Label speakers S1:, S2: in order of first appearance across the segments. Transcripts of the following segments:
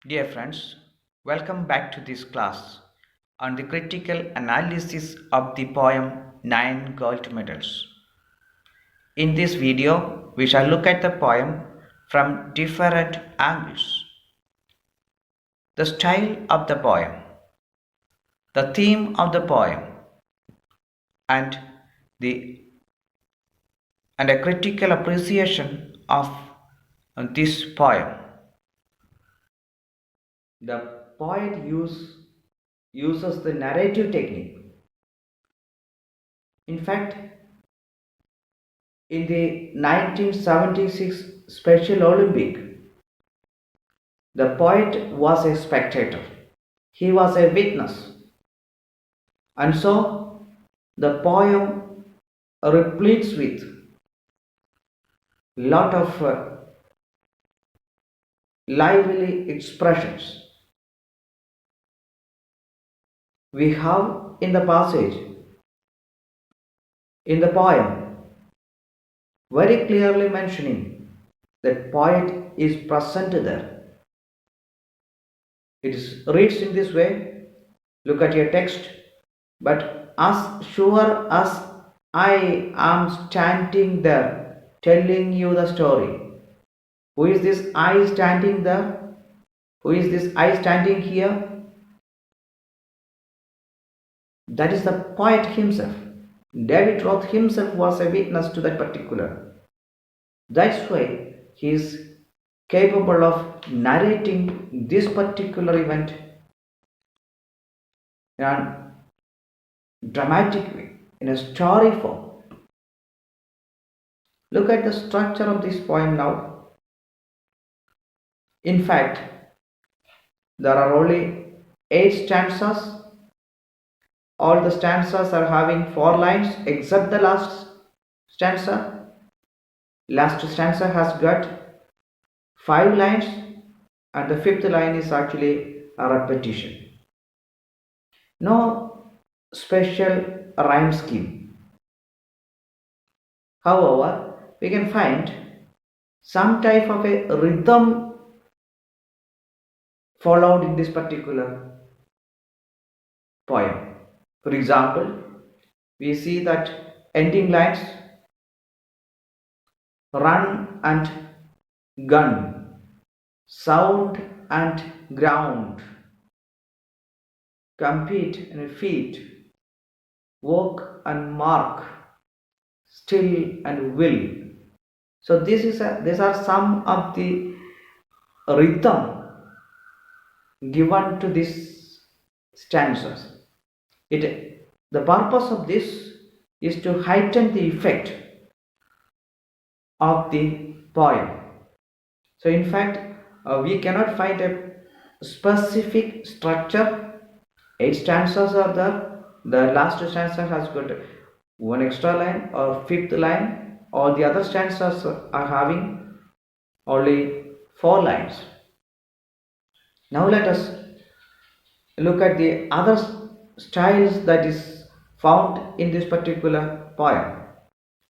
S1: Dear friends, welcome back to this class on the critical analysis of the poem Nine Gold Medals. In this video, we shall look at the poem from different angles. The style of the poem, the theme of the poem, and the and a critical appreciation of this poem. The poet uses the narrative technique. In fact, in the 1976 Special Olympic, the poet was a spectator. He was a witness. And so the poem repletes with lot of lively expressions. We have in the passage, in the poem, very clearly mentioning that poet is present there. It reads in this way, look at your text, but as sure as I am standing there telling you the story. Who is this I standing there? Who is this I standing here? That is the poet himself. David Roth himself was a witness to that particular. That's why he is capable of narrating this particular event in a dramatic way, in a story form. Look at the structure of this poem now. In fact, there are only 8 stanzas. All the stanzas are having 4 lines except the last stanza. Last stanza has got 5 lines and the 5th line is actually a repetition. No special rhyme scheme. However, we can find some type of a rhythm followed in this particular poem. For example, we see that ending lines run and gun, sound and ground, compete and feet, walk and mark, still and will. So these are some of the rhythm given to these stanzas. The purpose of this is to heighten the effect of the poem. So in fact, we cannot find a specific structure. 8 stanzas are there. The last stanza has got 1 extra line or 5th line. All the other stanzas are having only 4 lines. Now let us look at the other styles that is found in this particular poem.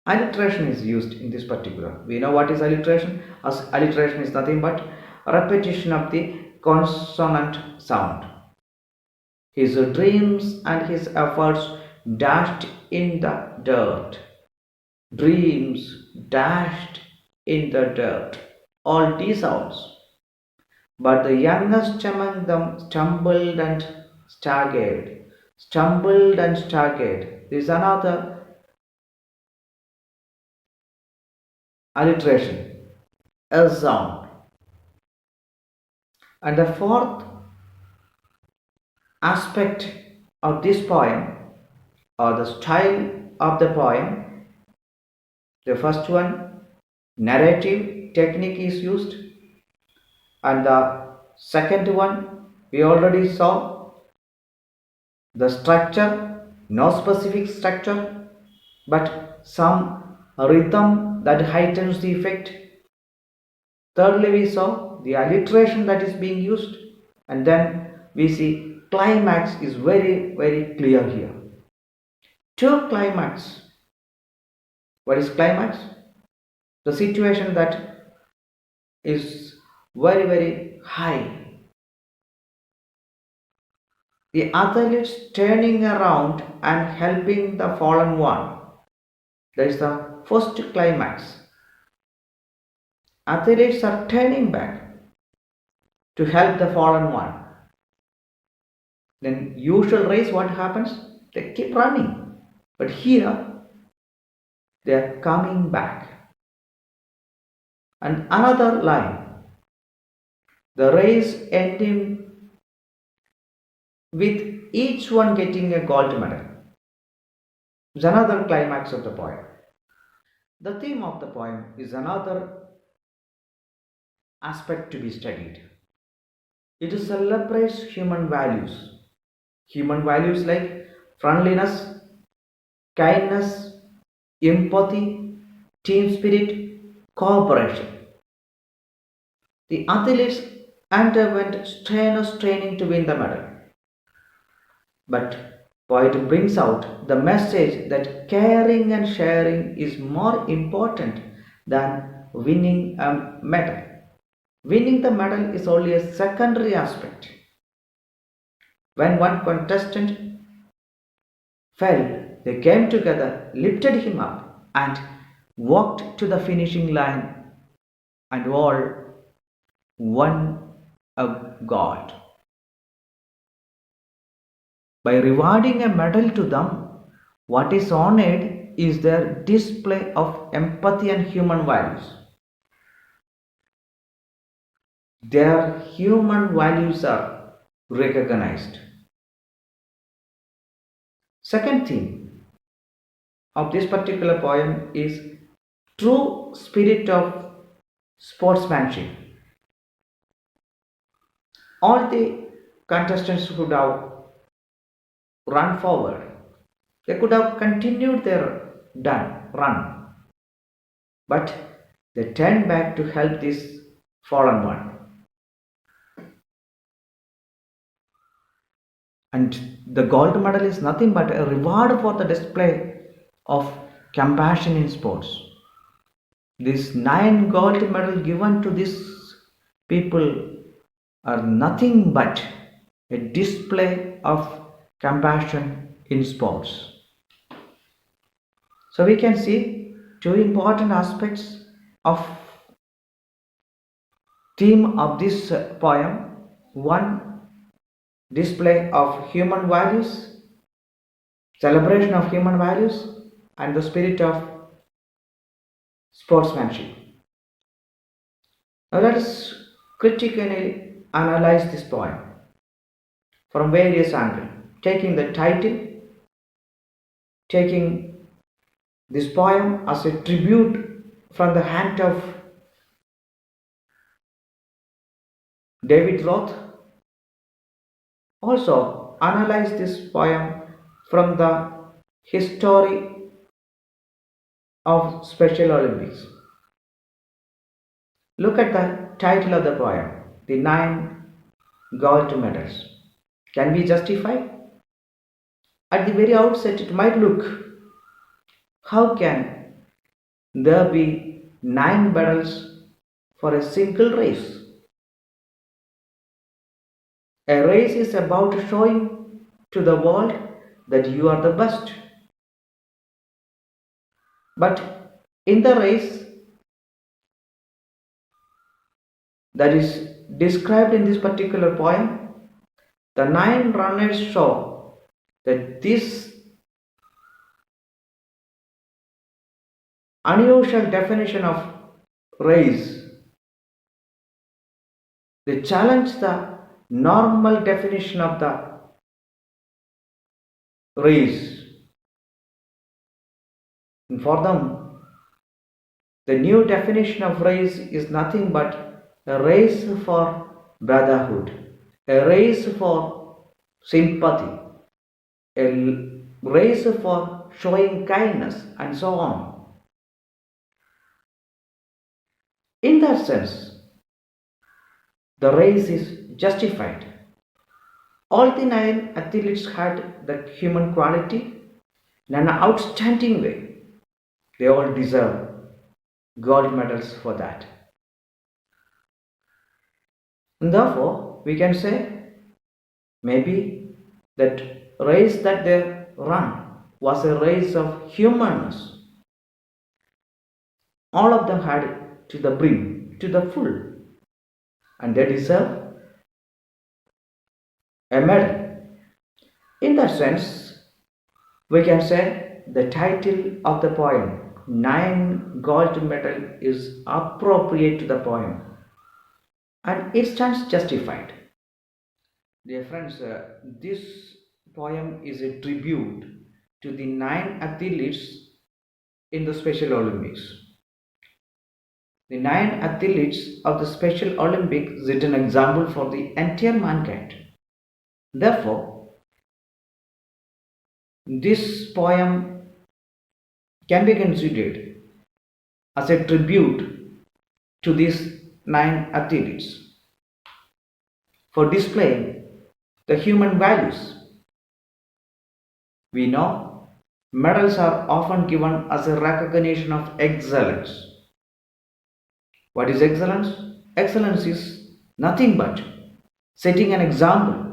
S1: Alliteration is used in this particular. We know what is alliteration. As alliteration is nothing but repetition of the consonant sound. His dreams and his efforts dashed in the dirt. Dreams dashed in the dirt. All D sounds. But the youngest among them stumbled and staggered. Stumbled and staggered. This is another alliteration. A sound. And the fourth aspect of this poem, or the style of the poem, the first one, narrative technique is used, and the second one, we already saw the structure, no specific structure, but some rhythm that heightens the effect. Thirdly, we saw the alliteration that is being used, and then we see climax is very, very clear here. To climax. What is climax? The situation that is very, very high, The athletes turning around and helping the fallen one. That is the first climax. Athletes are turning back to help the fallen one. Then usual race, what happens? They keep running. But here they are coming back. And another line, the race ending with each one getting a gold medal. It's another climax of the poem. The theme of the poem is another aspect to be studied. It celebrates human values. Human values like friendliness, kindness, empathy, team spirit, cooperation. The athletes underwent strenuous training to win the medal. But poet brings out the message that caring and sharing is more important than winning a medal. Winning the medal is only a secondary aspect. When one contestant fell, they came together, lifted him up, and walked to the finishing line, and all won a gold. By rewarding a medal to them, what is honored is their display of empathy and human values. Their human values are recognized. Second theme of this particular poem is true spirit of sportsmanship. All the contestants would have run forward. They could have continued their run, but they turned back to help this fallen one. And the gold medal is nothing but a reward for the display of compassion in sports. These 9 gold medals given to these people are nothing but a display of compassion in sports. So we can see 2 important aspects of theme of this poem. One, display of human values, celebration of human values, and the spirit of sportsmanship. Now let us critically analyze this poem from various angles, taking the title, taking this poem as a tribute from the hand of David Roth. Also analyze this poem from the history of Special Olympics. Look at the title of the poem, the 9 gold medals. Can we justify? At the very outset, it might look, how can there be 9 medals for a single race? A race is about showing to the world that you are the best. But in the race that is described in this particular poem, the 9 runners show that this unusual definition of race, they challenge the normal definition of the race. And for them, the new definition of race is nothing but a race for brotherhood, a race for sympathy, a race for showing kindness, and so on. In that sense, the race is justified. All the 9 athletes had the human quality in an outstanding way. They all deserve gold medals for that. And therefore, we can say maybe That race that they run was a race of humanness. All of them had it to the brim, to the full, and they deserve a medal. In that sense, we can say the title of the poem, Nine Gold Medal, is appropriate to the poem and it stands justified. Dear friends, this poem is a tribute to the nine athletes in the Special Olympics. The nine athletes of the Special Olympics set an example for the entire mankind. Therefore, this poem can be considered as a tribute to these nine athletes for displaying the human values. We know medals are often given as a recognition of excellence. What is excellence? Excellence is nothing but setting an example.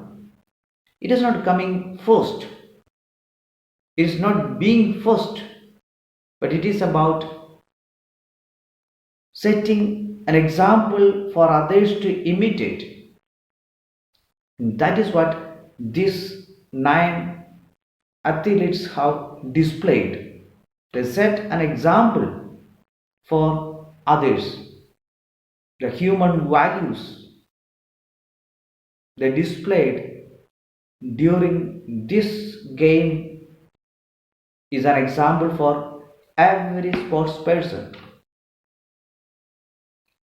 S1: It is not coming first, it is not being first, but it is about setting an example for others to imitate. And that is what these nine athletes have displayed. They set an example for others. The human values they displayed during this game is an example for every sports person.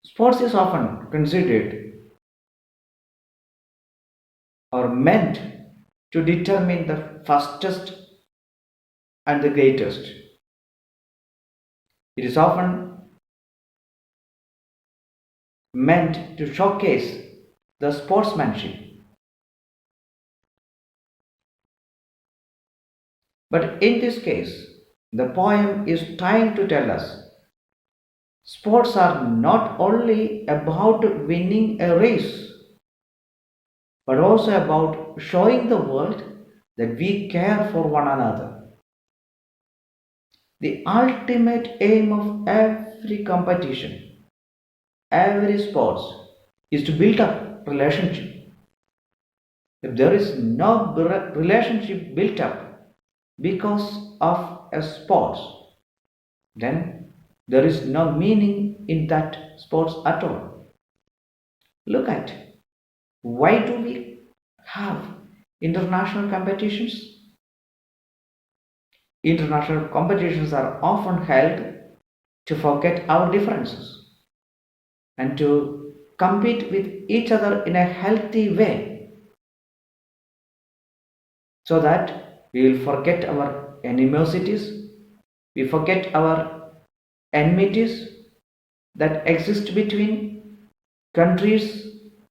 S1: Sports is often considered or meant to determine the fastest and the greatest. It is often meant to showcase the sportsmanship. But in this case, the poem is trying to tell us sports are not only about winning a race, but also about showing the world that we care for one another. The ultimate aim of every competition, every sports, is to build up relationship. If there is no relationship built up because of a sports, then there is no meaning in that sports at all. Look at why do we have international competitions? International competitions are often held to forget our differences and to compete with each other in a healthy way so that we will forget our animosities, we forget our enmities that exist between countries,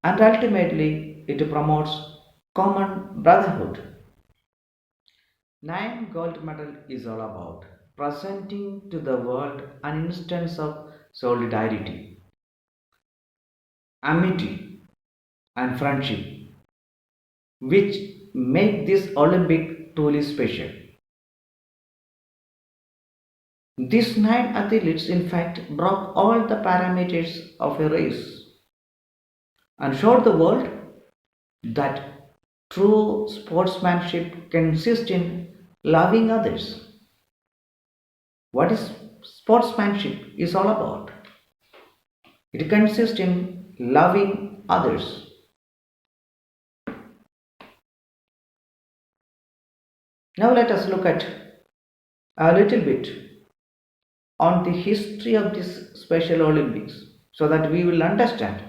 S1: and ultimately it promotes common brotherhood. Nine gold medal is all about presenting to the world an instance of solidarity, amity, and friendship, which make this Olympic truly special. These nine athletes, in fact, broke all the parameters of a race and showed the world that true sportsmanship consists in loving others. What is sportsmanship is all about? It consists in loving others. Now let us look at a little bit on the history of this Special Olympics so that we will understand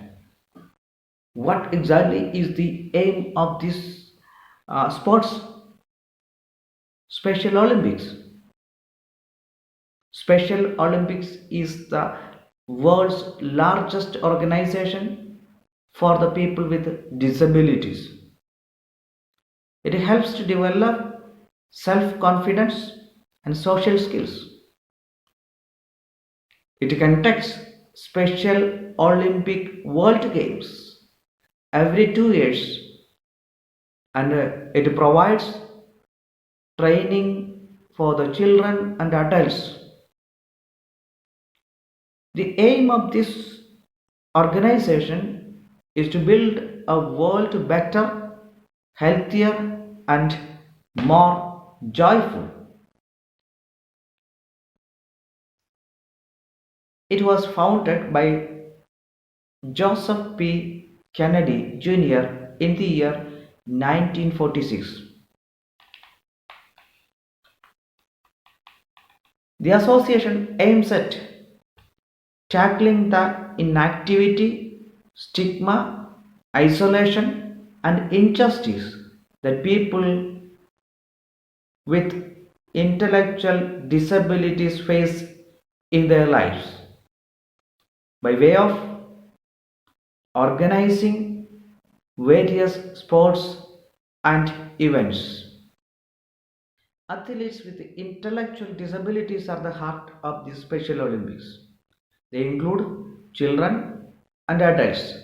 S1: what exactly is the aim of this sports Special Olympics. Special Olympics is the world's largest organization for the people with disabilities. It helps to develop self-confidence and social skills. It conducts Special Olympic World Games every 2 years and it provides training for the children and adults. The aim of this organization is to build a world better, healthier, and more joyful. It was founded by Joseph P. Kennedy Jr. in the year 1946. The association aims at tackling the inactivity, stigma, isolation, and injustice that people with intellectual disabilities face in their lives by way of organizing various sports and events. Athletes with intellectual disabilities are the heart of the Special Olympics. They include children and adults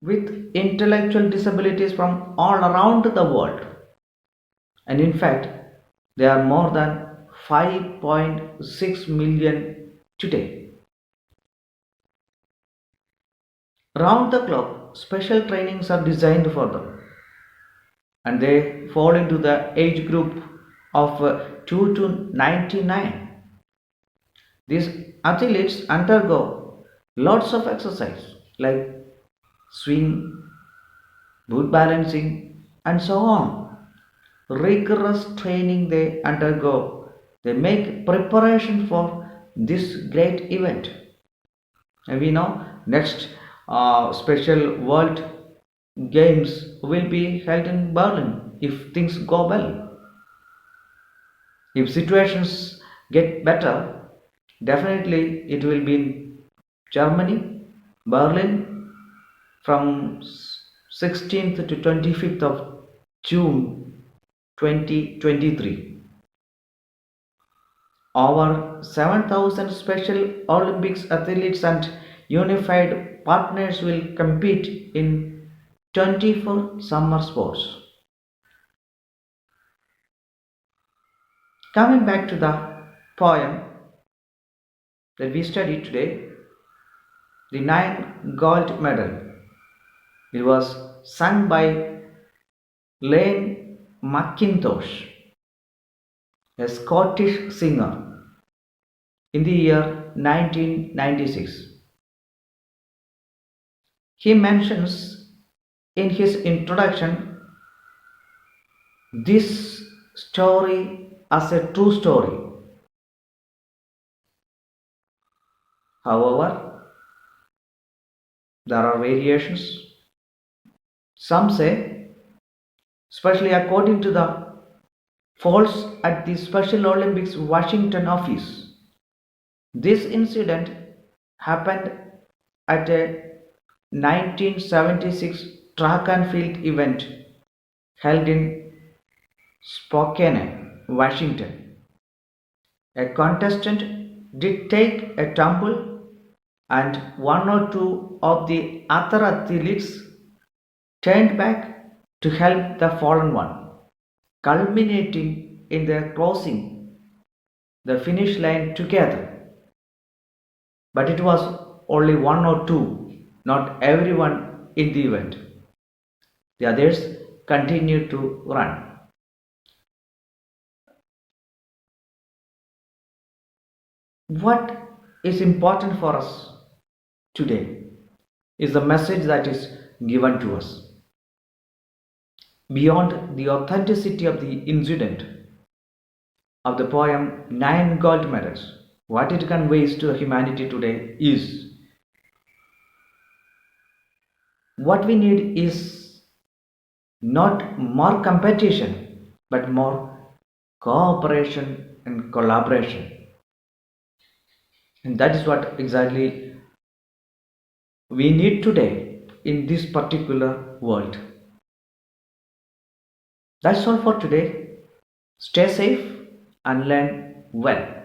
S1: with intellectual disabilities from all around the world. And in fact, there are more than 5.6 million today. Round the clock, special trainings are designed for them, and they fall into the age group of 2 to 99. These athletes undergo lots of exercise like swing, boot balancing, and so on. Rigorous training they undergo. They make preparation for this great event. And we know next special World Games will be held in Berlin if things go well. If situations get better, definitely it will be in Germany, Berlin from 16th to 25th of June 2023. Over 7,000 Special Olympics athletes and unified partners will compete in 24 summer sports. Coming back to the poem that we studied today, the Nine Gold Medal. It was sung by Lane McIntosh, a Scottish singer, in the year 1996. He mentions in his introduction this story as a true story. However, there are variations. Some say, especially according to the falls at the Special Olympics Washington office, this incident happened at a 1976 track and field event held in Spokane, Washington. A contestant did take a tumble, and one or two of the other athletes turned back to help the fallen one, culminating in their crossing the finish line together. But it was only one or two, not everyone in the event. The others continued to run. What is important for us today is the message that is given to us. Beyond the authenticity of the incident of the poem Nine Gold Medals, what it conveys to humanity today is what we need is not more competition but more cooperation and collaboration. And that is what exactly we need today in this particular world. That's all for today. Stay safe and learn well.